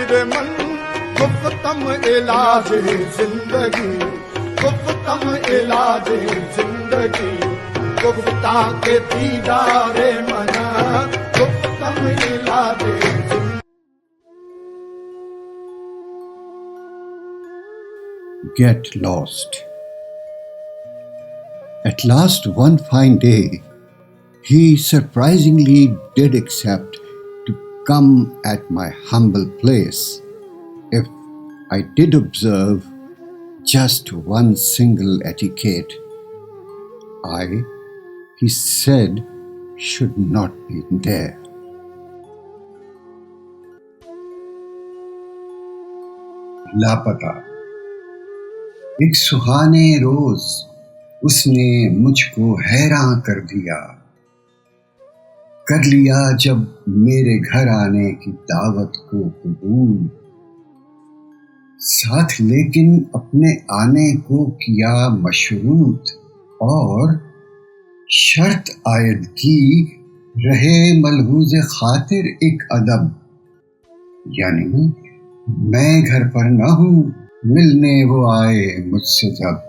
अशरमन गुफ्तम इलाज जिंदगी, गुफ्तम इलाज जिंदगी, गुफ्ता के दीदारे मना, गुफ्तम इलाज जिंदगी. Get lost. At last, one fine day, he surprisingly did accept to come at my humble place if I did observe just one single etiquette. I, he said, should not be there. लापता. एक सुहाने रोज उसने मुझको हैरान कर दिया. कर लिया जब मेरे घर आने की दावत को कबूल, साथ लेकिन अपने आने को किया मशरूत और शर्त आयद की रहे मलहूज खातिर एक अदब, यानी मैं घर पर न हूं, मिलने वो आए मुझसे जब.